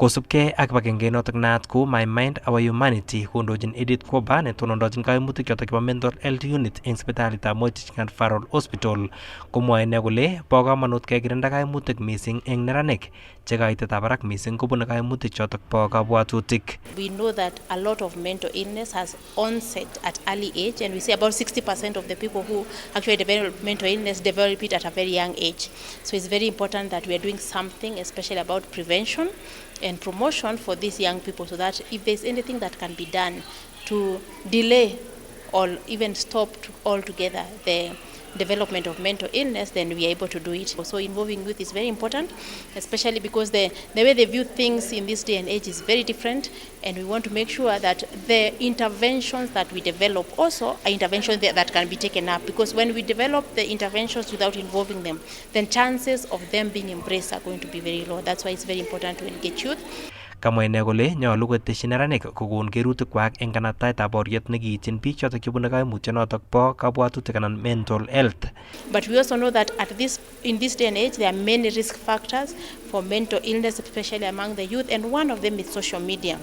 Kosubkei ak kibagenge notok naat ko My Mind Our Humanity kondochin Edith Koba netonondochin kaimutik chotok chebo mental health unit eng sipitalitab Moi Teaching and Referral Hospital komwoe ine kole bo kamanut kekirinda kaimutik mising eng neranik chekaitetab barak mising kobune kaimutik chotok bo kabwatutik. We know that a lot of mental illness has onset at early age, and we see about 60% of the people who actually develop mental illness develop it at a very young age. So it's very important that we are doing something, especially about prevention and promotion for these young people, so that if there's anything that can be done to delay or even stop altogether the development of mental illness, then we are able to do it. So involving youth is very important, especially because the way they view things in this day and age is very different, and we want to make sure that the interventions that we develop also are interventions that can be taken up, because when we develop the interventions without involving them, then chances of them being embraced are going to be very low. That's why it's very important to engage youth. Kamwa ine kole nyolu kotesyi neranik kokon kerutikwak eng kanabtaetab boriet nekiityin biik chotok chebune kaimutyonotok bo kabwatutik anan mental health. But we also know that in this day and age there are many risk factors for mental illness, especially among the youth, and one of them is social media.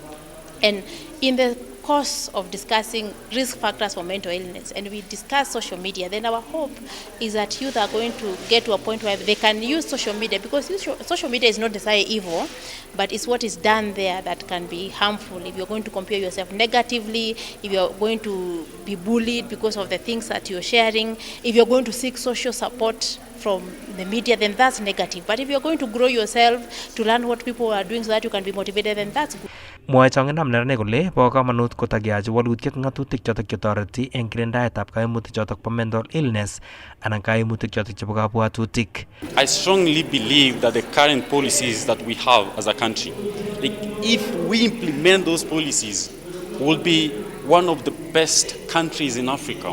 And in the course of discussing risk factors for mental illness, and we discuss social media, then our hope is that youth are going to get to a point where they can use social media, because social media is not necessarily evil, but it's what is done there that can be harmful. If you're going to compare yourself negatively, if you're going to be bullied because of the things that you're sharing, if you're going to seek social support from the media, then that's negative. But if you're going to grow yourself to learn what people are doing so that you can be motivated, then that's good. Mwoe chong'indab neranik kole bo kamanut kotakeyochi walutiet ng'atutik chotok chetoreti eng kirindaetab kaimutik chotok bo mental illness anan kaimutik chotok chebo kabwatutik. I strongly believe that the current policies that we have as a country, like if we implement those policies, we'll be one of the best countries in Africa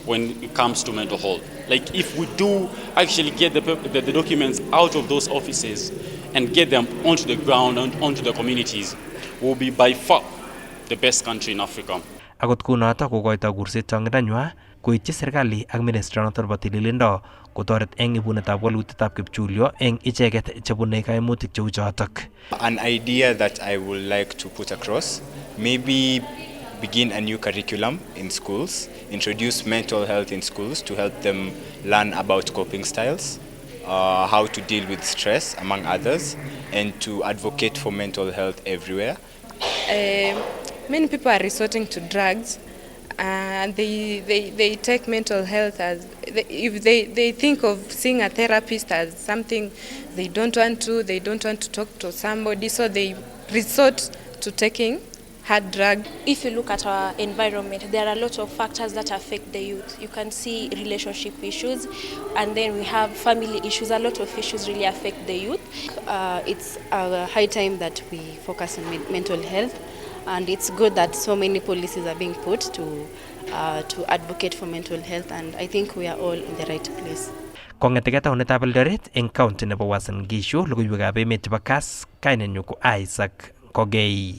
when it comes to mental health. Like if we do actually get the documents out of those offices and get them onto the ground and onto the communities, will be by far the best country in Africa. Akot kunotok kokoito kurset chong'indanywa koityi serikali ak ministry notok bo tililindo kotoret eng ibunetab walutietab kipchulyo eng icheket chebune kaimutik cheu chotok. An idea that I would like to put across, maybe begin a new curriculum in schools, introduce mental health in schools to help them learn about coping styles, how to deal with stress, among others, and to advocate for mental health everywhere. Many people are resorting to drugs, and they take mental health as, if they think of seeing a therapist as something they don't want to talk to somebody, so they resort to taking hard drug. If you look at our environment, there are a lot of factors that affect the youth. You can see relationship issues, and then we have family issues. A lot of issues really affect the youth. It's a high time that we focus on mental health, and it's good that so many policies are being put to advocate for mental health, and I think we are all in the right place. Kong'eteke taunetab Eldoret eng county nebo Uasin Gishu, logoiwekab emet chebo Kass, kainenyu ko Isaac Kogei.